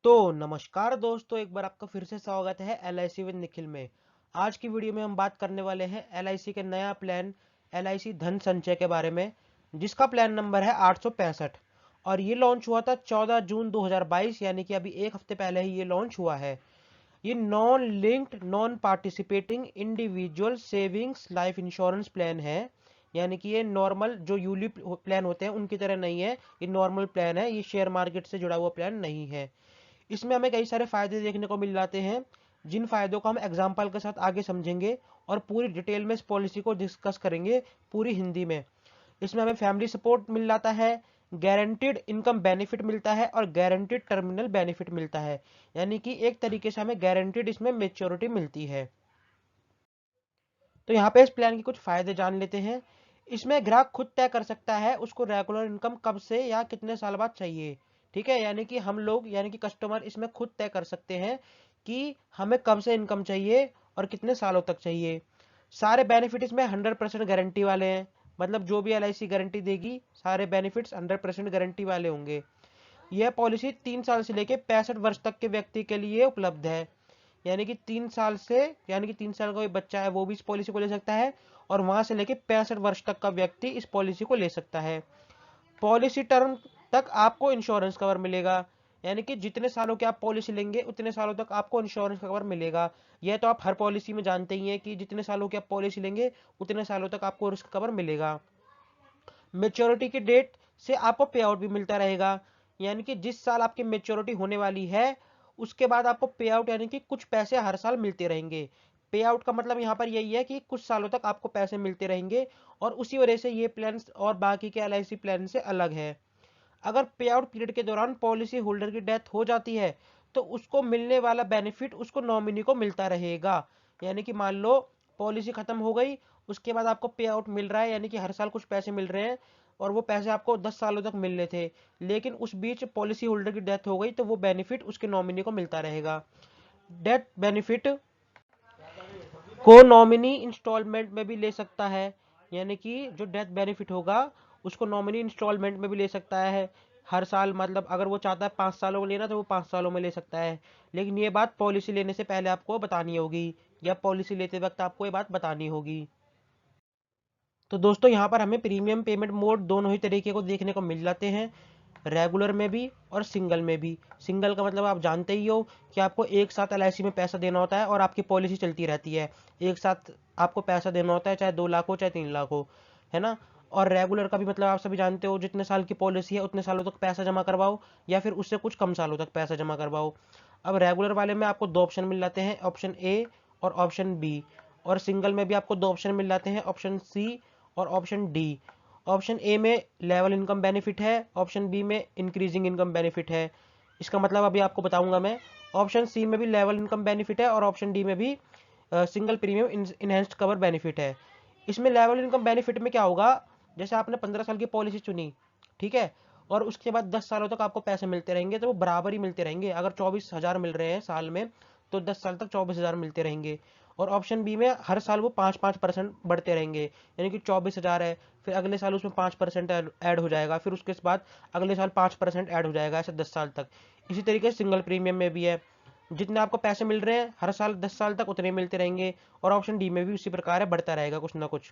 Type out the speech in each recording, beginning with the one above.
तो नमस्कार दोस्तों, एक बार आपका फिर से स्वागत है LIC विद निखिल में। आज की वीडियो में हम बात करने वाले हैं LIC के नया प्लान LIC धन संचय के बारे में, जिसका प्लान नंबर है 865 और ये लॉन्च हुआ था 14 जून 2022, यानी कि अभी एक हफ्ते पहले ही ये लॉन्च हुआ है। ये non linked non participating individual savings life insurance plan है। यानी कि ये नॉर्मल जो यूलिप प्लान होते हैं उनकी तरह नहीं है। ये नॉर्मल प्लान है, ये शेयर मार्केट से जुड़ा हुआ प्लान नहीं है। इसमें हमें कई सारे फायदे देखने को मिल जाते हैं, जिन फायदों को हम एग्जाम्पल के साथ आगे समझेंगे और पूरी डिटेल में इस पॉलिसी को डिस्कस करेंगे पूरी हिंदी में। इसमें हमें फैमिली सपोर्ट मिल जाता है, गारंटीड इनकम बेनिफिट मिलता है और गारंटीड टर्मिनल बेनिफिट मिलता है। यानी कि एक तरीके से हमें गारंटीड इसमें मेच्योरिटी मिलती है। तो यहाँ पे इस प्लान के कुछ फायदे जान लेते हैं। इसमें ग्राहक खुद तय कर सकता है उसको रेगुलर इनकम कब से या कितने साल बाद चाहिए। ठीक है, यानी कि हम लोग यानी कि कस्टमर इसमें खुद तय कर सकते हैं कि हमें कब से इनकम चाहिए और कितने सालों तक चाहिए। सारे बेनिफिट इसमें 100% गारंटी वाले हैं। मतलब जो भी LIC गारंटी देगी, सारे बेनिफिट्स 100% गारंटी वाले होंगे। यह पॉलिसी 3 साल से लेकर 65 वर्ष तक के व्यक्ति के लिए उपलब्ध है। यानी कि 3 साल से, यानी कि 3 साल का कोई बच्चा है वो भी इस पॉलिसी को ले सकता है और वहां से लेके 65 वर्ष तक का व्यक्ति इस पॉलिसी को ले सकता है। पॉलिसी टर्म तक आपको इंश्योरेंस कवर मिलेगा। यानी कि जितने सालों की आप पॉलिसी लेंगे उतने सालों तक आपको इंश्योरेंस कवर मिलेगा। यह तो आप हर पॉलिसी में जानते ही हैं कि जितने सालों की आप पॉलिसी लेंगे उतने सालों तक आपको रिस्क कवर मिलेगा। मेच्योरिटी की डेट से आपको पे आउट भी मिलता रहेगा। यानी कि जिस साल आपकी मेच्योरिटी होने वाली है उसके बाद आपको पे आउट यानी कि कुछ पैसे हर साल मिलते रहेंगे। पे आउट का मतलब यहाँ पर यही है कि कुछ सालों तक आपको पैसे मिलते रहेंगे और उसी वजह से ये प्लान और बाकी के LIC प्लान से अलग है। अगर पे आउट पीरियड के दौरान पॉलिसी होल्डर की डेथ हो जाती है तो उसको मिलने वाला बेनिफिट उसको नॉमिनी को मिलता रहेगा। यानी कि मान लो पॉलिसी खत्म हो गई, उसके बाद आपको पे आउट मिल रहा है, यानी कि हर साल कुछ पैसे मिल रहे हैं और वो पैसे आपको 10 सालों तक मिलने थे, लेकिन उस बीच पॉलिसी होल्डर की डेथ हो गई तो वो बेनिफिट उसके नॉमिनी को मिलता रहेगा। डेथ बेनिफिट को नॉमिनी इंस्टॉलमेंट में भी ले सकता है। यानी कि जो डेथ बेनिफिट होगा उसको नॉमिनी इंस्टॉलमेंट में भी ले सकता है। हर साल मतलब अगर वो चाहता है 5 सालों में लेना तो वो 5 सालों में ले सकता है। लेकिन ये बात पॉलिसी लेने से पहले आपको बतानी होगी या पॉलिसी लेते वक्त आपको ये बात बतानी होगी। तो दोस्तों यहाँ पर हमें प्रीमियम पेमेंट मोड दोनों ही तरीके को देखने को मिल जाते हैं, रेगुलर में भी और सिंगल में भी। सिंगल का मतलब आप जानते ही हो कि आपको एक साथ LIC में पैसा देना होता है और आपकी पॉलिसी चलती रहती है। एक साथ आपको पैसा देना होता है, चाहे 2 लाख हो चाहे 3 लाख हो, है ना। और रेगुलर का भी मतलब आप सभी जानते हो, जितने साल की पॉलिसी है उतने सालों तक पैसा जमा करवाओ या फिर उससे कुछ कम सालों तक पैसा जमा करवाओ। अब रेगुलर वाले में आपको दो ऑप्शन मिल जाते हैं, ऑप्शन ए और ऑप्शन बी। और सिंगल में भी आपको दो ऑप्शन मिल जाते हैं, ऑप्शन सी और ऑप्शन डी। ऑप्शन ए में लेवल इनकम बेनिफिट है, ऑप्शन बी में इंक्रीजिंग इनकम बेनिफिट है। इसका मतलब अभी आपको बताऊंगा मैं। ऑप्शन सी में भी लेवल इनकम बेनिफिट है और ऑप्शन डी में भी single premium enhanced cover benefit है। इसमें लेवल इनकम बेनिफिट में क्या होगा, जैसे आपने 15 साल की पॉलिसी चुनी, ठीक है, और उसके बाद 10 सालों तक आपको पैसे मिलते रहेंगे तो वो बराबर ही मिलते रहेंगे। अगर 24,000 मिल रहे हैं साल में तो 10 साल तक 24,000 मिलते रहेंगे। और ऑप्शन बी में हर साल वो 5-5% बढ़ते रहेंगे। यानी कि 24,000 है, फिर अगले साल उसमें 5% ऐड हो जाएगा, फिर उसके बाद अगले साल 5% ऐड हो जाएगा, ऐसे 10 साल तक। इसी तरीके से सिंगल प्रीमियम में भी है, जितने आपको पैसे मिल रहे हैं हर साल 10 साल तक उतने मिलते रहेंगे। और ऑप्शन डी में भी उसी प्रकार है, बढ़ता रहेगा कुछ ना कुछ।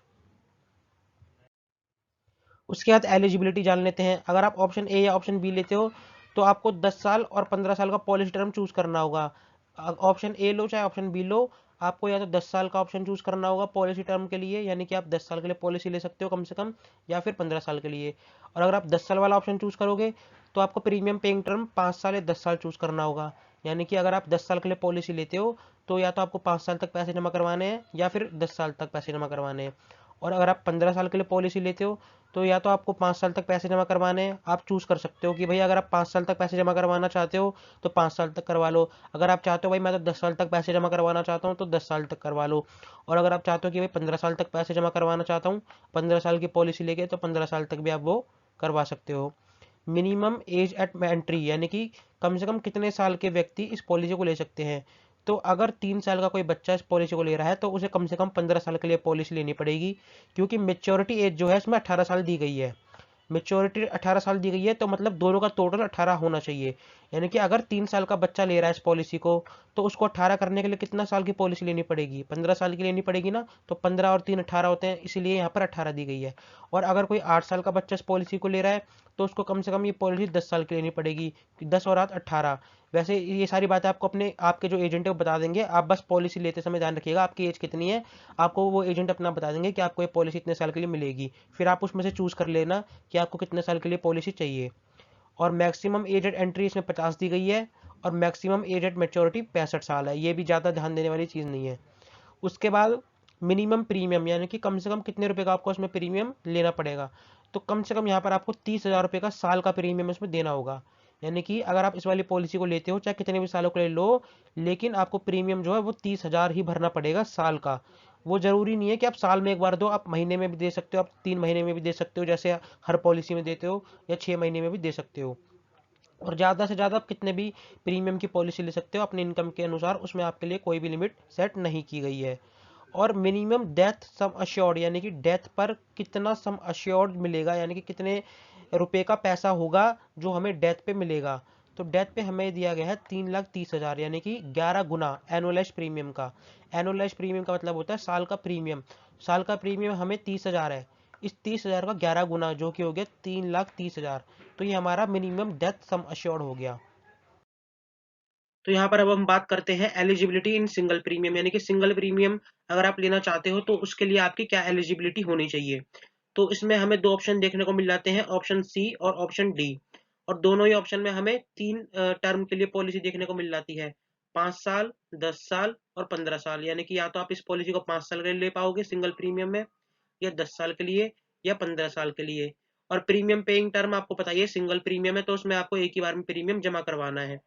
उसके बाद एलिजिबिलिटी जान लेते हैं। अगर आप ऑप्शन ए या ऑप्शन बी लेते हो तो आपको 10 साल और 15 साल का पॉलिसी टर्म चूज करना होगा। ऑप्शन ए लो चाहे ऑप्शन बी लो, आपको या तो 10 साल का ऑप्शन चूज करना होगा पॉलिसी टर्म के लिए, यानी कि आप 10 साल के लिए पॉलिसी ले सकते हो कम से कम, या फिर 15 साल के लिए। और अगर आप 10 साल वाला ऑप्शन चूज करोगे तो आपको प्रीमियम पेइंग टर्म 5 साल या 10 साल चूज करना होगा। यानी कि अगर आप 10 साल के लिए पॉलिसी लेते हो तो या तो आपको 5 साल तक पैसे जमा करवाने हैं या फिर 10 साल तक पैसे जमा करवाने हैं। और अगर आप 15 साल के लिए पॉलिसी लेते हो तो या तो आपको 5 साल तक पैसे जमा करवाने हैं, आप चूज कर सकते हो कि भाई अगर आप 5 साल तक पैसे जमा करवाना चाहते हो तो 5 साल तक करवा लो। अगर आप चाहते हो भाई मैं तो 10 साल तक पैसे जमा करवाना चाहता हूँ तो 10 साल तक करवा लो। और अगर आप चाहते हो कि भाई 15 साल तक पैसे जमा करवाना चाहता हूँ, 15 साल की पॉलिसी लेके, तो 15 साल तक भी आप वो करवा सकते हो। मिनिमम एज एट एंट्री, यानी कि कम से कम कितने साल के व्यक्ति इस पॉलिसी को ले सकते हैं। तो अगर 3 साल का कोई बच्चा इस पॉलिसी को ले रहा है तो उसे कम से कम 15 साल के लिए पॉलिसी लेनी पड़ेगी, क्योंकि मेच्योरिटी एज जो है इसमें 18 साल दी गई है। मेच्योरिटी 18 साल दी गई है तो मतलब दोनों का टोटल 18 होना चाहिए। यानी कि अगर 3 साल का बच्चा ले रहा है इस पॉलिसी को, तो उसको 18 करने के लिए कितना साल की पॉलिसी लेनी पड़ेगी? 15 साल की लेनी पड़ेगी ना। तो 15 और 3 18 होते हैं, इसीलिए यहाँ पर 18 दी गई है। और अगर कोई 8 साल का बच्चा इस पॉलिसी को ले रहा है, तो उसको कम से कम ये पॉलिसी 10 साल की लेनी पड़ेगी। 10 और 8 18। वैसे ये सारी बातें आपको अपने आपके जो एजेंट है वो बता देंगे। आप बस पॉलिसी लेते समय ध्यान रखिएगा आपकी एज कितनी है। आपको वो एजेंट अपना बता देंगे कि आपको ये पॉलिसी इतने साल के लिए मिलेगी। फिर आप उसमें से चूज कर लेना कि आपको कितने साल के लिए पॉलिसी चाहिए। और मैक्सिमम एज एट एंट्री इसमें 50 दी गई है। और मैक्सिमम एज एट मेच्योरिटी 65 साल है। ये भी ज़्यादा ध्यान देने वाली चीज़ नहीं है। उसके बाद मिनिमम प्रीमियम, यानी कि कम से कम कितने रुपए का आपको उसमें प्रीमियम लेना पड़ेगा। तो कम से कम यहाँ पर आपको 30,000 रुपये का साल का प्रीमियम इसमें देना होगा। यानी कि अगर आप इस वाली पॉलिसी को लेते हो, चाहे कितने भी सालों के लिए लो, लेकिन आपको प्रीमियम जो है वो 30,000 ही भरना पड़ेगा साल का। वो जरूरी नहीं है कि आप साल में एक बार दो, आप महीने में भी दे सकते हो, आप 3 महीने में भी दे सकते हो, जैसे हर पॉलिसी में देते हो, या 6 महीने में भी दे सकते हो। और ज़्यादा से ज़्यादा आप कितने भी प्रीमियम की पॉलिसी ले सकते हो अपने इनकम के अनुसार, उसमें आपके लिए कोई भी लिमिट सेट नहीं की गई है। और मिनिमम डेथ सम अश्योर्ड, यानी कि डेथ पर कितना सम अश्योर्ड मिलेगा, यानी कि कितने रुपए का पैसा होगा जो हमें डेथ पे मिलेगा। तो डेथ पे हमें दिया गया है 3,30,000, यानी कि 11 गुना एनुअलाइज प्रीमियम का। एनुअलाइज प्रीमियम का मतलब होता है साल का प्रीमियम। साल का प्रीमियम हमें 30,000 है। इस 30,000 का 11 गुना, जो कि हो गया 3,30,000। तो ये हमारा मिनिमम डेथ सम अश्योर्ड हो गया। तो यहाँ पर अब हम बात करते हैं एलिजिबिलिटी इन सिंगल प्रीमियम, यानी कि सिंगल प्रीमियम अगर आप लेना चाहते हो तो उसके लिए आपकी क्या एलिजिबिलिटी होनी चाहिए। तो इसमें हमें दो ऑप्शन देखने को मिल जाते हैं, ऑप्शन सी और ऑप्शन डी। और दोनों ही ऑप्शन में हमें 3 टर्म के लिए पॉलिसी देखने को मिल जाती है, 5 साल, 10 साल और 15 साल। यानी कि या तो आप इस पॉलिसी को 5 साल के लिए ले पाओगे सिंगल प्रीमियम में, या 10 साल के लिए, या 15 साल के लिए। और प्रीमियम पेइंग टर्म आपको पता ही है, सिंगल प्रीमियम है तो उसमें आपको एक ही बार में प्रीमियम जमा करवाना है।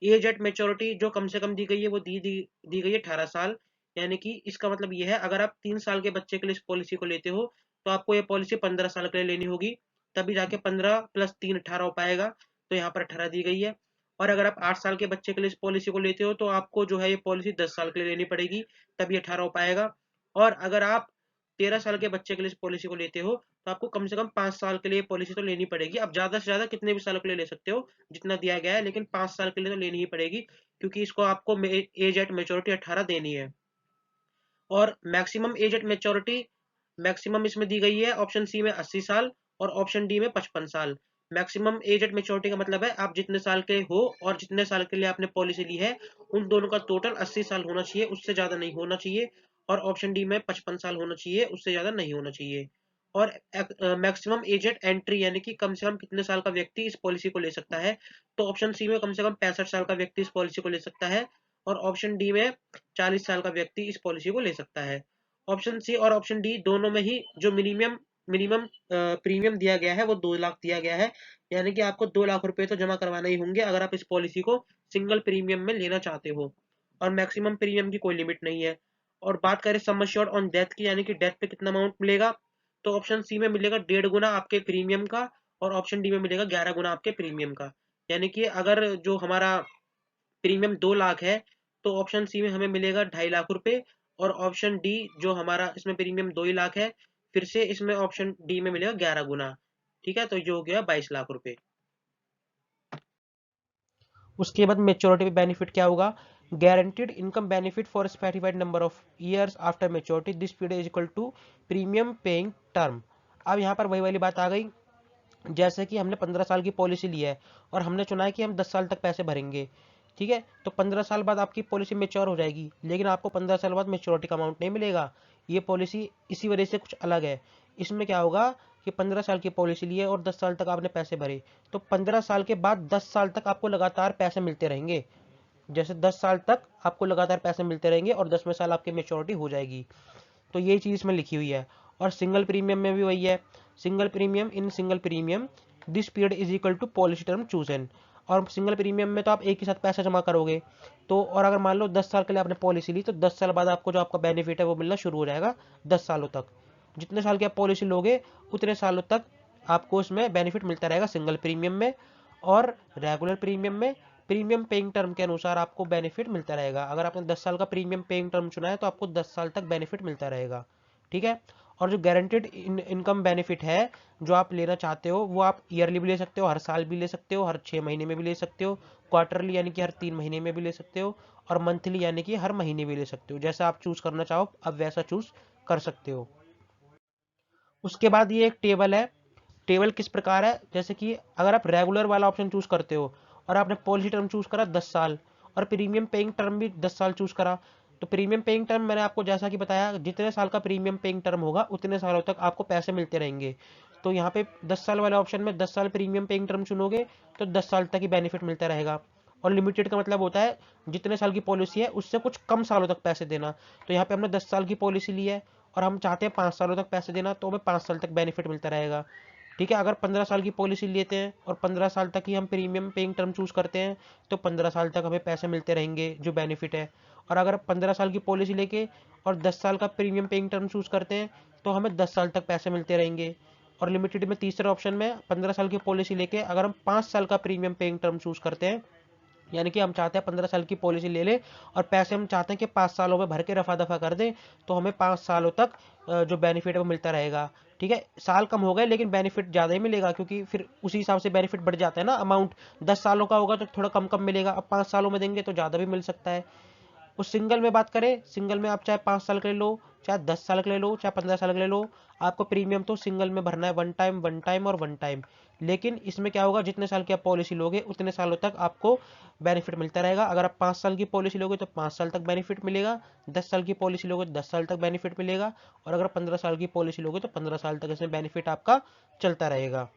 एज एट मेच्योरिटी जो कम से कम दी गई है वो दी गई है 18 साल। यानी कि इसका मतलब ये है, अगर आप 3 साल के बच्चे के लिए इस पॉलिसी को लेते हो, तो आपको ये पॉलिसी 15 साल के लिए लेनी होगी, तभी जाके 15 + 3 18 हो पाएगा। तो यहाँ पर 18 दी गई है। और अगर आप 8 साल के बच्चे के लिए इस पॉलिसी को लेते हो, तो आपको जो है ये पॉलिसी 10 साल के लिए लेनी पड़ेगी, तभी 18 हो पाएगा। और अगर आप 13 साल के बच्चे के लिए इस पॉलिसी को लेते हो, तो आपको कम से कम 5 साल के लिए पॉलिसी तो लेनी पड़ेगी। अब ज्यादा से ज्यादा कितने भी सालों के लिए ले सकते हो जितना दिया गया है, लेकिन 5 साल के लिए तो लेनी ही पड़ेगी, क्योंकि इसको आपको एज एट मेच्योरिटी 18 देनी है। और maximum age eight maturity maximum इसमें दी गई है ऑप्शन सी में 80 साल, और ऑप्शन डी में 55 साल। मैक्सिमम एज एट मेच्योरिटी का मतलब है आप जितने साल के हो और जितने साल के लिए आपने पॉलिसी ली है, उन दोनों का टोटल 80 साल होना चाहिए, उससे ज्यादा नहीं होना चाहिए। और ऑप्शन डी में 55 साल होना चाहिए, उससे ज्यादा नहीं होना चाहिए। और मैक्सिमम एज एट एंट्री, यानी कि कम से कम कितने साल का व्यक्ति इस पॉलिसी को ले सकता है। तो ऑप्शन सी में कम से कम 65 साल का व्यक्ति इस पॉलिसी को ले सकता है। और ऑप्शन डी में 40 साल का व्यक्ति इस पॉलिसी को ले सकता है। ऑप्शन सी और ऑप्शन डी दोनों में ही जो मिनिमम मिनिमम प्रीमियम दिया गया है वो 2 लाख दिया गया है। यानी कि आपको 2 लाख रुपए तो जमा करवाना ही होंगे अगर आप इस पॉलिसी को सिंगल प्रीमियम में लेना चाहते हो। और मैक्सिमम प्रीमियम की कोई लिमिट नहीं है। और बात करें सम एश्योर्ड ऑन डेथ की, यानी कि डेथ पे कितना अमाउंट मिलेगा, तो ऑप्शन सी में मिलेगा 1.5 गुना आपके प्रीमियम का, और ऑप्शन डी में मिलेगा 11 गुना आपके प्रीमियम का। यानी कि अगर जो हमारा प्रीमियम 2 लाख है, तो ऑप्शन सी में हमें मिलेगा 2.5 लाख रुपए। और ऑप्शन डी जो हमारा इसमें प्रीमियम 2 ही लाख है, फिर से इसमें ऑप्शन डी में मिलेगा 11 गुना। ठीक है, तो ये हो गया 22 लाख रुपए। उसके बाद मेच्योरिटी बेनिफिट क्या होगा, guaranteed income benefit for specified number of years after maturity, this period is equal to premium paying term. अब यहाँ पर वही वाली बात आ गई, जैसे कि हमने 15 साल की पॉलिसी ली है और हमने चुना है कि हम 10 साल तक पैसे भरेंगे। ठीक है, तो 15 साल बाद आपकी पॉलिसी मेच्योर हो जाएगी, लेकिन आपको 15 साल बाद मेच्योरिटी का अमाउंट नहीं मिलेगा। ये पॉलिसी इसी वजह से कुछ अलग है। इसमें क्या होगा कि 15 साल की पॉलिसी ली है और 10 साल तक आपने पैसे भरे, तो 15 साल के बाद 10 साल तक आपको लगातार पैसे मिलते रहेंगे। जैसे 10 साल तक आपको लगातार पैसे मिलते रहेंगे और 10वें साल आपकी मेच्योरिटी हो जाएगी। तो ये चीज़ इसमें लिखी हुई है। और सिंगल प्रीमियम में भी वही है, single premium in single premium this period is equal to policy term chosen. और सिंगल प्रीमियम में तो आप एक ही साथ पैसा जमा करोगे। तो और अगर मान लो 10 साल के लिए आपने पॉलिसी ली, तो 10 साल बाद आपको जो आपका बेनिफिट है वो मिलना शुरू हो जाएगा 10 सालों तक। जितने साल की आप पॉलिसी लोगे उतने सालों तक आपको उसमें बेनिफिट मिलता रहेगा सिंगल प्रीमियम में। और रेगुलर प्रीमियम में प्रीमियम पेइंग टर्म के अनुसार आपको बेनिफिट मिलता रहेगा। अगर आपने 10 साल का प्रीमियम पेइंग टर्म चुना है तो आपको 10 साल तक बेनिफिट मिलता रहेगा। ठीक है। और जो गारंटेड इनकम बेनिफिट है जो आप लेना चाहते हो वो आप ईयरली भी ले सकते हो, हर साल भी ले सकते हो, हर 6 महीने में भी ले सकते हो, क्वार्टरली यानी कि हर 3 महीने में भी ले सकते हो, और मंथली यानी कि हर महीने भी ले सकते हो। जैसा आप चूज करना चाहो आप वैसा चूज कर सकते हो। उसके बाद ये एक टेबल है। टेबल किस प्रकार है, जैसे कि अगर आप रेगुलर वाला ऑप्शन चूज करते हो और आपने पॉलिसी टर्म चूज करा 10 साल और प्रीमियम पेइंग टर्म भी 10 साल चूज करा, तो प्रीमियम पेइंग टर्म मैंने आपको जैसा कि बताया जितने साल का प्रीमियम पेइंग टर्म होगा उतने सालों तक आपको पैसे मिलते रहेंगे। तो यहाँ पे 10 साल वाले ऑप्शन में 10 साल प्रीमियम पेइंग टर्म चुनोगे तो 10 साल तक ही बेनिफिट मिलता रहेगा। और लिमिटेड का मतलब होता है जितने साल की पॉलिसी है उससे कुछ कम सालों तक पैसे देना। तो यहाँ पे हमने 10 साल की पॉलिसी ली है और हम चाहते हैं 5 सालों तक पैसे देना, तो हमें 5 साल तक बेनिफिट मिलता रहेगा। ठीक है, अगर 15 साल की पॉलिसी लेते हैं और 15 साल तक ही हम प्रीमियम पेइंग टर्म चूज करते हैं तो 15 साल तक हमें पैसे मिलते रहेंगे जो बेनिफिट है। और अगर 15 साल की पॉलिसी लेके और 10 साल का प्रीमियम पेइंग टर्म चूज करते हैं तो हमें 10 साल तक पैसे मिलते रहेंगे। और लिमिटेड में तीसरे ऑप्शन में 15 साल की पॉलिसी लेके अगर हम 5 साल का प्रीमियम पेइंग टर्म चूज करते हैं, यानी कि हम चाहते हैं 15 साल की पॉलिसी ले ले और पैसे हम चाहते हैं कि 5 सालों में भर के रफा दफा कर दें, तो हमें 5 सालों तक जो बेनिफिट है वो मिलता रहेगा। ठीक है, साल कम हो गए लेकिन बेनिफिट ज़्यादा ही मिलेगा क्योंकि फिर उसी हिसाब से बेनिफिट बढ़ जाता है ना। अमाउंट 10 सालों का होगा तो थोड़ा कम कम मिलेगा, अब 5 सालों में देंगे तो ज़्यादा भी मिल सकता है। उस सिंगल में बात करें, सिंगल में आप चाहे 5 साल के ले लो, चाहे 10 साल के ले लो, चाहे 15 साल के ले लो, आपको प्रीमियम तो सिंगल में भरना है वन टाइम और वन टाइम। लेकिन इसमें क्या होगा, जितने साल की आप पॉलिसी लोगे उतने सालों तक आपको बेनिफिट मिलता रहेगा। अगर आप 5 साल की पॉलिसी लोगे तो 5 साल तक बेनिफिट मिलेगा, 10 साल की पॉलिसी लोगे तो 10 साल तक बेनिफिट मिलेगा, और अगर 15 साल की पॉलिसी लोगे तो 15 साल तक इसमें बेनिफिट आपका चलता रहेगा।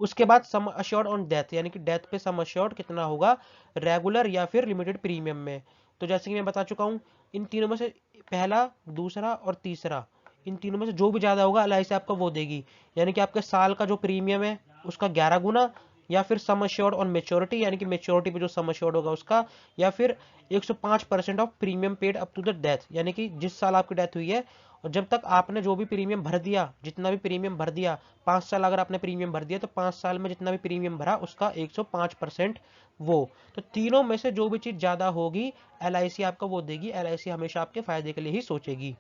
उसके बाद सम अश्योर्ड ऑन डेथ, यानी कि डेथ पे सम अश्योर्ड कितना होगा, रेगुलर या फिर लिमिटेड प्रीमियम में। तो जैसे कि मैं बता चुका हूँ, इन तीनों में से पहला, दूसरा और तीसरा, इन तीनों में से जो भी ज्यादा होगा एलआईसी आपको वो देगी। यानी कि आपके साल का जो प्रीमियम है उसका 11 गुना, या फिर सम अश्योर्ड ऑन मेच्योरिटी यानी कि मेच्योरिटी पे जो सम अश्योर्ड होगा उसका, या फिर 105% of premium paid up to the death, यानी कि जिस साल आपकी डेथ हुई है और जब तक आपने जो भी प्रीमियम भर दिया, जितना भी प्रीमियम भर दिया, 5 साल अगर आपने प्रीमियम भर दिया तो 5 साल में जितना भी प्रीमियम भरा उसका 105% वो। तो तीनों में से जो भी चीज ज्यादा होगी एलआईसी आपको वो देगी। एलआईसी हमेशा आपके फायदे के लिए ही सोचेगी।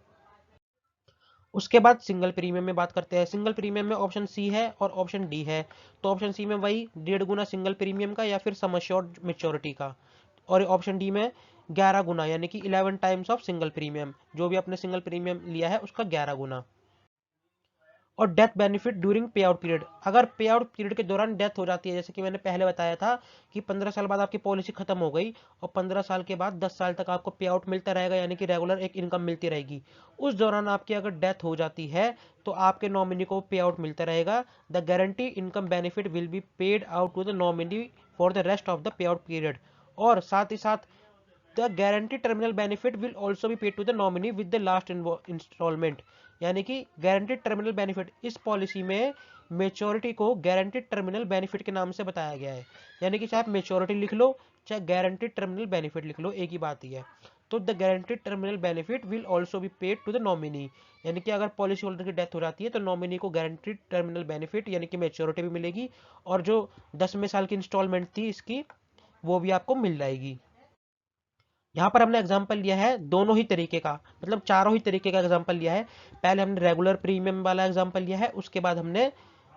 उसके बाद सिंगल प्रीमियम में बात करते हैं। सिंगल प्रीमियम में ऑप्शन सी है और ऑप्शन डी है। तो ऑप्शन सी में वही 1.5 गुना सिंगल प्रीमियम का या फिर सम अश्योर्ड मेच्योरिटी का, और ऑप्शन डी में 11 गुना यानी कि 11 टाइम्स ऑफ सिंगल प्रीमियम, जो भी आपने सिंगल प्रीमियम लिया है उसका 11 गुना। और डेथ बेनिफिट ड्यूरिंग पे आउट पीरियड, अगर पे आउट पीरियड के दौरान डेथ हो जाती है, जैसे कि मैंने पहले बताया था कि 15 साल बाद आपकी पॉलिसी खत्म हो गई और 15 साल के बाद 10 साल तक आपको पे आउट मिलता रहेगा, यानी कि रेगुलर एक इनकम मिलती रहेगी। उस दौरान आपकी अगर डेथ हो जाती है तो आपके नॉमिनी को पे आउट मिलता रहेगा। The guarantee income benefit will be paid out to the nominee for the rest of the pay out period. और साथ ही साथ the guarantee terminal benefit will also be paid to the nominee with the last instalment, यानी कि guaranteed terminal benefit इस policy में maturity को guaranteed terminal benefit के नाम से बताया गया है। यानी कि चाहे आप मेच्योरिटी लिख लो चाहे गारंटेड टर्मिनल बेनिफिट लिख लो, एक ही बात ही है। तो the guaranteed terminal benefit will also be paid to the nominee, यानी कि अगर पॉलिसी होल्डर की डेथ हो जाती है तो नॉमिनी को गारंटेड टर्मिनल बेनिफिट यानी कि मेच्योरिटी भी मिलेगी, और जो 10वें साल की इंस्टॉलमेंट थी इसकी वो भी आपको मिल जाएगी। यहाँ पर हमने एग्जाम्पल लिया है दोनों ही तरीके का, मतलब चारों ही तरीके का एग्जाम्पल लिया है। पहले हमने रेगुलर प्रीमियम वाला एग्जाम्पल लिया है, उसके बाद हमने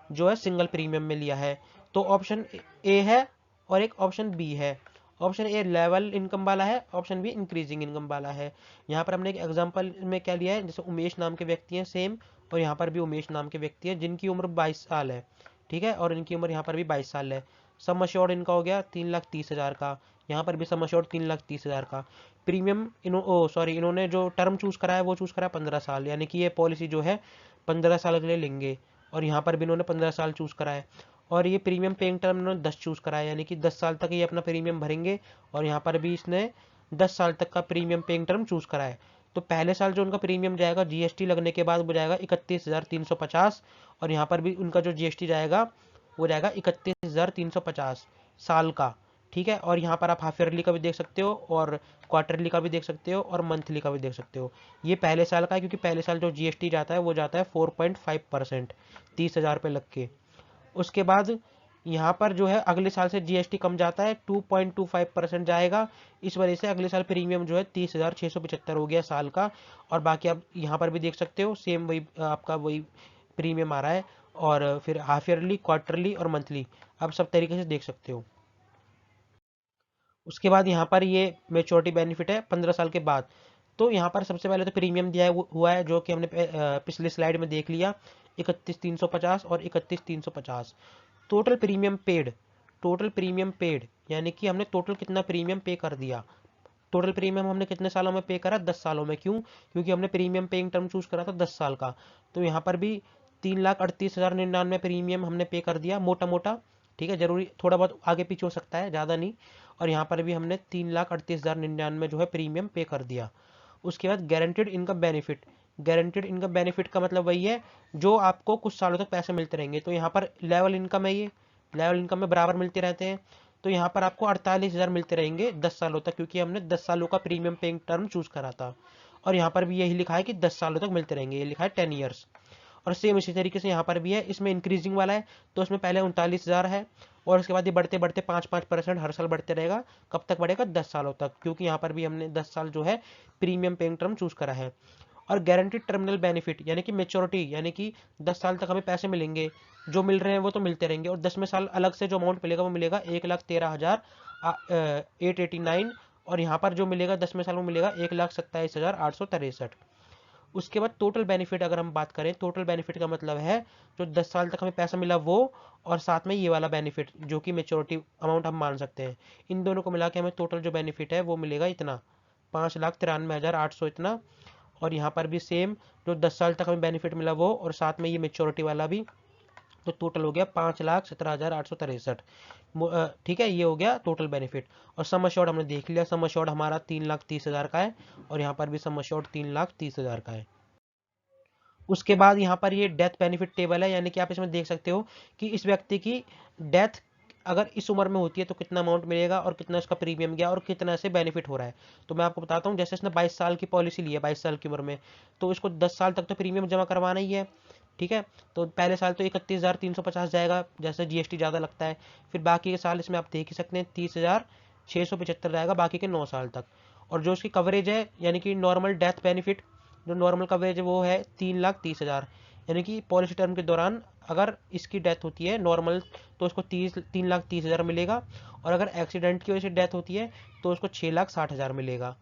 जो है सिंगल प्रीमियम में लिया है। तो ऑप्शन ए है और एक ऑप्शन बी है। ऑप्शन ए लेवल इनकम वाला है, ऑप्शन बी इंक्रीजिंग इनकम वाला है। यहाँ पर हमने एक एग्जाम्पल में क्या लिया है, जैसे उमेश नाम के व्यक्ति हैं सेम, और यहाँ पर भी उमेश नाम के व्यक्ति हैं जिनकी उम्र 22 साल है। ठीक है, और इनकी उम्र यहाँ पर भी 22 साल है। सम अश्योर्ड इनका हो गया 3,30,000 का, यहाँ पर भी सम अश्योर्ड 3,30,000 का। प्रीमियम इन्होंने जो टर्म चूज करा है वो चूज करा है 15 साल, यानी कि ये पॉलिसी जो है 15 साल के लिए लेंगे, और यहाँ पर भी इन्होंने 15 साल चूज करा है। और ये प्रीमियम पेइंग टर्म इन्होंने 10 चूज करा है, यानी कि 10 साल तक ये अपना प्रीमियम भरेंगे, और यहाँ पर भी इसने 10 साल तक का प्रीमियम पेइंग टर्म चूज करा है। तो पहले साल जो उनका प्रीमियम जाएगा जीएसटी लगने के बाद वो जाएगा 31,350, और यहाँ पर भी उनका जो जीएसटी जाएगा वो जाएगा 31,350 साल का। ठीक है, और यहाँ पर आप हाफ ईयरली का भी देख सकते हो और क्वार्टरली का भी देख सकते हो और मंथली का भी देख सकते हो। ये पहले साल का है क्योंकि पहले साल जो जीएसटी जाता है वो जाता है 4.5%, 30,000 रुपये लग के। उसके बाद यहाँ पर जो है अगले साल से जीएसटी कम जाता है, 2.25% जाएगा। इस वजह से अगले साल प्रीमियम जो है 30,675 हो गया साल का। और बाकी आप यहाँ पर भी देख सकते हो, सेम वही आपका वही प्रीमियम आ रहा है। और फिर हाफ ईयरली, क्वार्टरली और मंथली आप सब तरीके से देख सकते हो। उसके बाद यहाँ पर ये मेच्योरिटी बेनिफिट है 15 साल के बाद। तो यहाँ पर सबसे पहले तो प्रीमियम दिया हुआ है, जो कि हमने पिछले स्लाइड में देख लिया, 31,350 और 31,350। Total premium paid, total premium paid यानी कि हमने टोटल कितना प्रीमियम पे कर दिया। टोटल प्रीमियम हमने कितने सालों में पे करा, 10 सालों में। क्यों? क्योंकि हमने प्रीमियम पेइंग टर्म चूज करा था 10 साल का। तो यहाँ पर भी 3,38,099 प्रीमियम हमने पे कर दिया मोटा मोटा। ठीक है, जरूरी थोड़ा बहुत आगे पीछे हो सकता है, ज़्यादा नहीं। और यहाँ पर भी हमने 3,38,099 जो है प्रीमियम पे कर दिया। उसके बाद guaranteed income benefit, guaranteed income benefit का मतलब वही है जो आपको कुछ सालों तक पैसे मिलते रहेंगे। तो यहाँ पर लेवल इनकम है, ये लेवल इनकम में बराबर मिलते रहते हैं। तो यहाँ पर आपको 48,000 मिलते रहेंगे 10 सालों तक, क्योंकि हमने 10 सालों का प्रीमियम पेइंग टर्म चूज करा था। और यहाँ पर भी यही लिखा है कि 10 सालों तक मिलते रहेंगे, ये लिखा है 10 ईयर्स। और सेम इसी तरीके से यहाँ पर भी है, इसमें इंक्रीजिंग वाला है। तो इसमें पहले 39,000 है, और उसके बाद ये बढ़ते बढ़ते 5-5% हर साल बढ़ते रहेगा। कब तक बढ़ेगा? 10 सालों तक, क्योंकि यहाँ पर भी हमने 10 साल जो है प्रीमियम पेइंग टर्म चूज करा है। और गारंटीड टर्मिनल बेनिफिट यानी कि मेच्योरिटी, यानी कि 10 साल तक हमें पैसे मिलेंगे, जो मिल रहे हैं वो तो मिलते रहेंगे। और 10वें साल अलग से जो अमाउंट मिलेगा वो मिलेगा 1,13,889। और यहाँ पर जो मिलेगा 10वें साल में मिलेगा 1,27,863। उसके बाद टोटल बेनिफिट अगर हम बात करें, टोटल बेनिफिट का मतलब है जो 10 साल तक हमें पैसा मिला वो, और साथ में ये वाला बेनिफिट जो कि मेच्योरिटी अमाउंट हम मान सकते हैं। इन दोनों को मिला के हमें टोटल जो बेनिफिट है वो मिलेगा इतना, 5,93,800 इतना। और यहाँ पर भी सेम, जो 10 साल तक हमें बेनिफिट मिला वो, और साथ में ये मेच्योरिटी वाला भी। तो टोटल हो गया 5,17,863। ठीक है, ये हो गया टोटल बेनिफिट। और सम अश्योर्ड हमने देख लिया, सम अश्योर्ड हमारा 3,30,000 का है, और यहाँ पर भी सम अश्योर्ड 3,30,000 का है। उसके बाद यहाँ पर ये डेथ बेनिफिट टेबल है, यानी कि आप इसमें देख सकते हो कि इस व्यक्ति की डेथ अगर इस उम्र में होती है तो कितना अमाउंट मिलेगा, और कितना इसका प्रीमियम गया, और कितना से बेनिफिट हो रहा है। तो मैं आपको बताता हूँ, जैसे इसने 22 साल की पॉलिसी ली है 22 साल की उम्र में, तो इसको 10 साल तक तो प्रीमियम जमा करवाना ही है। ठीक है, तो पहले साल तो 31,350 जाएगा, जैसे जीएसटी ज़्यादा लगता है। फिर बाकी के साल इसमें आप देख ही सकते हैं 30,675 जाएगा बाकी के 9 साल तक। और जो इसकी कवरेज है, यानी कि नॉर्मल डेथ बेनिफिट, जो नॉर्मल कवरेज है वो है 3,30,000। यानी कि पॉलिसी टर्म के दौरान अगर इसकी डेथ होती है नॉर्मल, तो उसको 3,30,000 मिलेगा। और अगर एक्सीडेंट की वजह से डेथ होती है तो उसको 6,60,000 मिलेगा।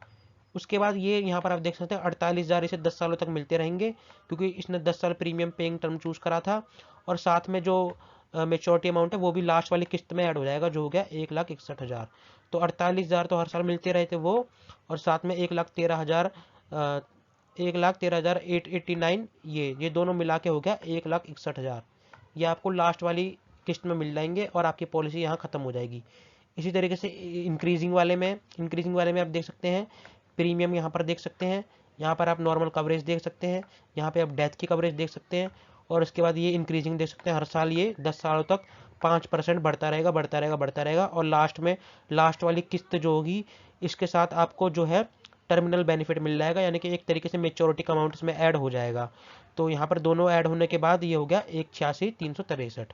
उसके बाद ये यहाँ पर आप देख सकते हैं 48,000 इसे 10 सालों तक मिलते रहेंगे, क्योंकि इसने 10 साल प्रीमियम पेइंग टर्म चूज करा था। और साथ में जो मेच्योरिटी अमाउंट है वो भी लास्ट वाली किस्त में ऐड हो जाएगा, जो हो गया 1,61,000। तो 48,000 तो हर साल मिलते रहे थे वो, और साथ में 1,13,000, 1,13,889, ये दोनों मिला के हो गया 1,61,000। ये आपको लास्ट वाली किस्त में मिल जाएंगे, और आपकी पॉलिसी यहाँ ख़त्म हो जाएगी। इसी तरीके से इंक्रीजिंग वाले में आप देख सकते हैं प्रीमियम, यहाँ पर देख सकते हैं। यहाँ पर आप नॉर्मल कवरेज देख सकते हैं, यहाँ पे आप डेथ की कवरेज देख सकते हैं। और उसके बाद ये इंक्रीजिंग देख सकते हैं, हर साल ये 10 सालों तक 5% बढ़ता रहेगा, बढ़ता रहेगा, बढ़ता रहेगा। और लास्ट में लास्ट वाली किस्त जो होगी, इसके साथ आपको जो है टर्मिनल बेनिफिट मिल जाएगा, यानी कि एक तरीके से मेच्योरिटी का अमाउंट इसमें ऐड हो जाएगा। तो यहाँ पर दोनों ऐड होने के बाद ये हो गया 1,86,363।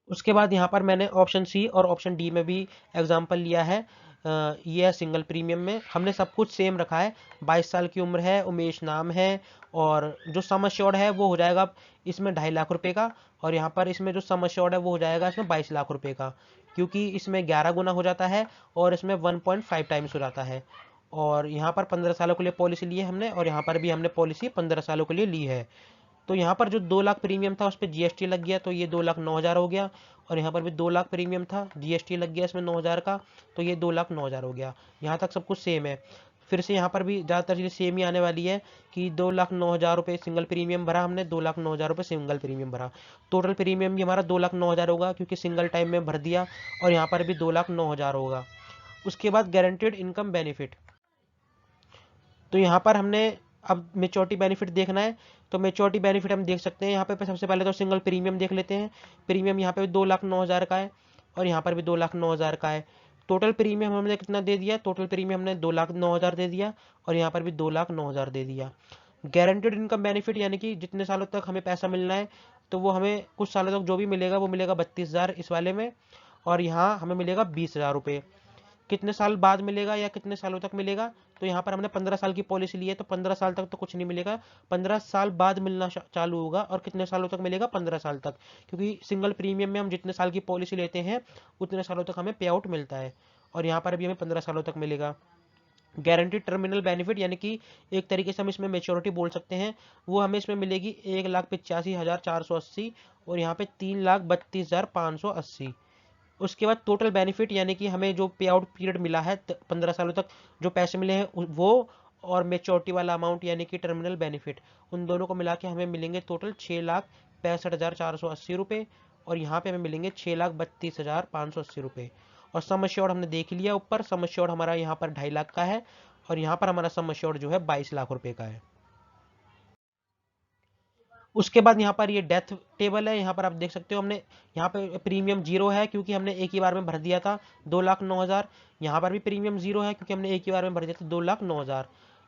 उसके बाद यहाँ पर मैंने ऑप्शन सी और ऑप्शन डी में भी एग्जाम्पल लिया है। ये है सिंगल प्रीमियम में, हमने सब कुछ सेम रखा है। 22 साल की उम्र है, उमेश नाम है, और जो सम अश्योर्ड है वो हो जाएगा इसमें 2.5 लाख रुपए का। और यहाँ पर इसमें जो सम अश्योर्ड है वो हो जाएगा इसमें 22 लाख रुपए का, क्योंकि इसमें 11 गुना हो जाता है, और इसमें 1.5 टाइम्स हो जाता है। और यहाँ पर 15 सालों के लिए पॉलिसी ली है हमने, और यहाँ पर भी हमने पॉलिसी 15 सालों के लिए ली है। तो यहाँ पर जो 2 लाख प्रीमियम था उस पर जीएसटी लग गया, तो ये 2,09,000 हो गया। और यहाँ पर भी 2 लाख प्रीमियम था, जीएसटी लग गया इसमें 9,000 का, तो ये 2,09,000 हो गया। यहाँ तक सब कुछ सेम है। फिर से यहाँ पर भी ज़्यादातर चीज़ें सेम ही आने वाली है, कि 2,09,000 रुपये सिंगल प्रीमियम भरा हमने, 2,09,000 रुपये सिंगल प्रीमियम भरा। टोटल प्रीमियम भी हमारा 2,09,000 होगा, क्योंकि सिंगल टाइम में भर दिया। और यहाँ पर भी 2,09,000 होगा। उसके बाद गारंटेड इनकम बेनिफिट, तो यहाँ पर हमने अब मेच्योरिटी बेनिफिट देखना है। तो मेच्योरिटी बेनिफिट हम देख सकते हैं यहाँ पे सबसे पहले तो सिंगल प्रीमियम देख लेते हैं। प्रीमियम यहाँ पे 2,09,000 का है, और यहाँ पर भी 2,09,000 का है। टोटल प्रीमियम हमने कितना दे दिया? टोटल प्रीमियम हमने 2,09,000 दे दिया, और यहाँ पर भी 2,09,000 दे दिया। गारंटेड इनकम बेनिफिट यानी कि जितने सालों तक हमें पैसा मिलना है, तो वो हमें कुछ सालों तक जो भी मिलेगा वो मिलेगा 32,000 इस वाले में, और यहाँ हमें मिलेगा 20,000 रुपये। कितने साल बाद मिलेगा या कितने सालों तक मिलेगा, तो यहाँ पर हमने 15 साल की पॉलिसी ली है तो 15 साल तक तो कुछ नहीं मिलेगा, 15 साल बाद मिलना चालू होगा। और कितने सालों तक मिलेगा, 15 साल तक, क्योंकि सिंगल प्रीमियम में हम जितने साल की पॉलिसी लेते हैं उतने सालों तक हमें पे आउट मिलता है, और यहाँ पर भी हमें 15 सालों तक मिलेगा। गारंटीड टर्मिनल बेनिफिट यानी कि एक तरीके से हम इसमें मेच्योरिटी बोल सकते हैं, वो हमें इसमें मिलेगी 1,85,480, और यहाँ पे 3,32,580। उसके बाद टोटल बेनिफिट यानी कि हमें जो पे आउट पीरियड मिला है 15 सालों तक जो पैसे मिले हैं वो, और मेच्योरिटी वाला अमाउंट यानी कि टर्मिनल बेनिफिट, उन दोनों को मिला के हमें मिलेंगे टोटल 6,65,480 रुपये, और यहाँ पे हमें मिलेंगे 6,32,580 रुपये। और सम एश्योर्ड हमने देख लिया, ऊपर सम एश्योर्ड हमारा यहाँ पर 2.5 लाख का है, और यहाँ पर हमारा सम एश्योर्ड जो है 22 लाख रुपए का है। उसके बाद यहाँ पर ये डेथ टेबल है, यहाँ पर आप देख सकते हो हमने यहाँ पे प्रीमियम 0 है क्योंकि हमने एक ही बार में भर दिया था 2,09,000। यहाँ पर भी प्रीमियम 0 है क्योंकि हमने एक ही बार में भर दिया था 2,09,000।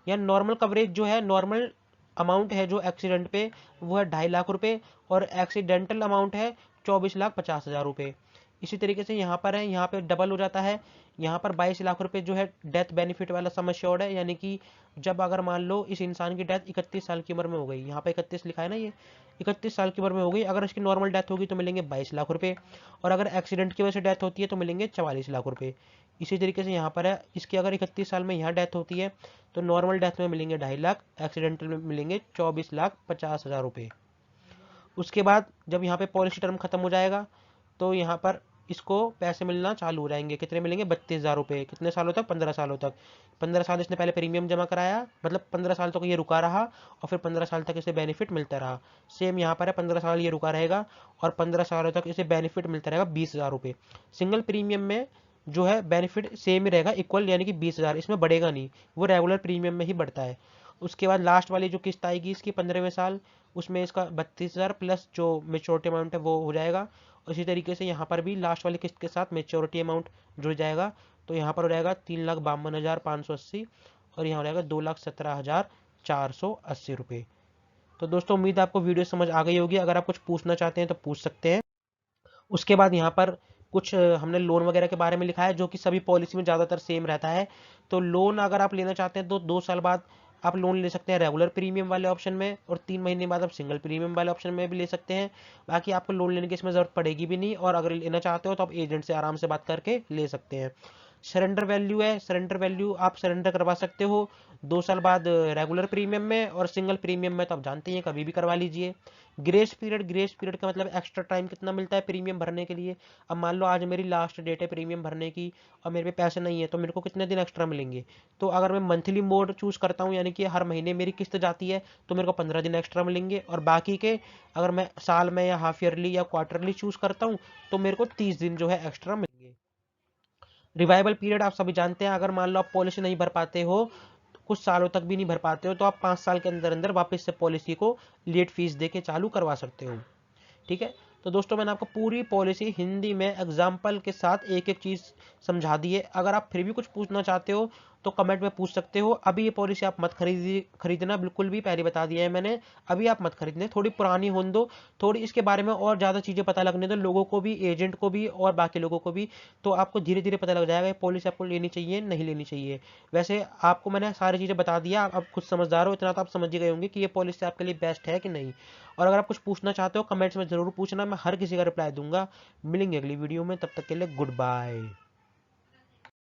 यहाँ नॉर्मल कवरेज जो है, नॉर्मल अमाउंट है जो एक्सीडेंट पे, वो है 2.5 लाख रुपए, और एक्सीडेंटल अमाउंट है 24,50,000 रुपये। इसी तरीके से यहाँ पर है, यहाँ पे डबल हो जाता है, यहाँ पर 22 लाख रुपए जो है डेथ बेनिफिट वाला सम एश्योर्ड है, यानी कि जब अगर मान लो इस इंसान की डेथ 31 साल की उम्र में हो गई, यहाँ पे 31 लिखा है ना, ये 31 साल की उम्र में हो गई, अगर इसकी नॉर्मल डेथ होगी तो मिलेंगे 22 लाख रुपए, और अगर एक्सीडेंट की वजह से डेथ होती है तो मिलेंगे 44 लाख रुपए। इसी तरीके से यहाँ पर है, इसकी अगर 31 साल में यहाँ डेथ होती है तो नॉर्मल डेथ में मिलेंगे 2.5 लाख, एक्सीडेंटल में मिलेंगे 24,50,000 रुपये। उसके बाद जब यहाँ पे पॉलिसी टर्म खत्म हो जाएगा तो यहाँ पर इसको पैसे मिलना चालू हो जाएंगे। कितने मिलेंगे, 32,000 रुपये। कितने सालों तक, 15 सालों तक। 15 साल इसने पहले प्रीमियम जमा कराया, मतलब 15 साल तक ये रुका रहा, और फिर 15 साल तक इसे बेनिफिट मिलता रहा। सेम यहाँ पर है, 15 साल ये रुका रहेगा और 15 सालों तक इसे बेनिफिट मिलता रहेगा 20,000 रुपये। सिंगल प्रीमियम में जो है बेनिफिट सेम ही रहेगा, इक्वल, यानी कि 20,000, इसमें बढ़ेगा नहीं, वो रेगुलर प्रीमियम में ही बढ़ता है। उसके बाद लास्ट वाली जो किस्त आएगी इसकी 15वें साल, उसमें इसका 32,000 प्लस जो मेच्योरिटी अमाउंट है वो हो जाएगा। उसी तरीके से यहाँ पर भी लास्ट वाली किस्त के साथ मेच्योरिटी अमाउंट जुड़ जाएगा, तो यहाँ पर हो जाएगा 3,52,580, और यहाँ हो जाएगा 2,17,480 रुपये। तो दोस्तों उम्मीद है आपको वीडियो समझ आ गई होगी। अगर आप कुछ पूछना चाहते हैं तो पूछ सकते हैं। उसके बाद यहाँ पर कुछ हमने लोन वगैरह के बारे में लिखा है जो कि सभी पॉलिसी में ज़्यादातर सेम रहता है। तो लोन अगर आप लेना चाहते हैं तो 2 साल बाद आप लोन ले सकते हैं रेगुलर प्रीमियम वाले ऑप्शन में, और 3 महीने बाद आप सिंगल प्रीमियम वाले ऑप्शन में भी ले सकते हैं। बाकी आपको लोन लेने की इसमें ज़रूरत पड़ेगी भी नहीं, और अगर लेना चाहते हो तो आप एजेंट से आराम से बात करके ले सकते हैं। सरेंडर वैल्यू है, सरेंडर वैल्यू आप सरेंडर करवा सकते हो 2 साल बाद रेगुलर प्रीमियम में, और सिंगल प्रीमियम में तो आप जानते हैं कभी भी करवा लीजिए। ग्रेस पीरियड, ग्रेस पीरियड का मतलब एक्स्ट्रा टाइम कितना मिलता है प्रीमियम भरने के लिए। अब मान लो आज मेरी लास्ट डेट है प्रीमियम भरने की और मेरे पे पैसे नहीं है, तो मेरे को कितने दिन एक्स्ट्रा मिलेंगे। तो अगर मैं मंथली मोड चूज करता हूँ, यानी कि हर महीने मेरी किस्त जाती है, तो मेरे को 15 दिन एक्स्ट्रा मिलेंगे, और बाकी के अगर मैं साल में या हाफ ईयरली या क्वार्टरली चूज करता हूँ तो मेरे को 30 दिन जो है एक्स्ट्रा मिलेंगे। रिवाइवल पीरियड आप सभी जानते हैं, अगर मान लो आप पॉलिसी नहीं भर पाते हो, कुछ सालों तक भी नहीं भर पाते हो, तो आप 5 साल के अंदर अंदर वापस से पॉलिसी को लेट फीस दे के चालू करवा सकते हो। ठीक है। तो दोस्तों मैंने आपको पूरी पॉलिसी हिंदी में एग्जाम्पल के साथ एक एक चीज़ समझा दी है। अगर आप फिर भी कुछ पूछना चाहते हो तो कमेंट में पूछ सकते हो। अभी ये पॉलिसी आप मत खरीदना बिल्कुल भी, पहले बता दिया है मैंने। अभी आप मत खरीदने, थोड़ी पुरानी होने दो, थोड़ी इसके बारे में और ज़्यादा चीज़ें पता लगने दो लोगों को भी, एजेंट को भी और बाकी लोगों को भी। तो आपको धीरे धीरे पता लग जाएगा ये पॉलिसी आपको लेनी चाहिए नहीं लेनी चाहिए। वैसे आपको मैंने सारी चीज़ें बता दिया, आप खुद समझदार हो, इतना तो आप समझ ही गए होंगे कि ये पॉलिसी आपके लिए बेस्ट है कि नहीं। और अगर आप कुछ पूछना चाहते हो कमेंट्स में ज़रूर पूछना, मैं हर किसी का रिप्लाई दूंगा। मिलेंगे अगली वीडियो में, तब तक के लिए गुड बाय।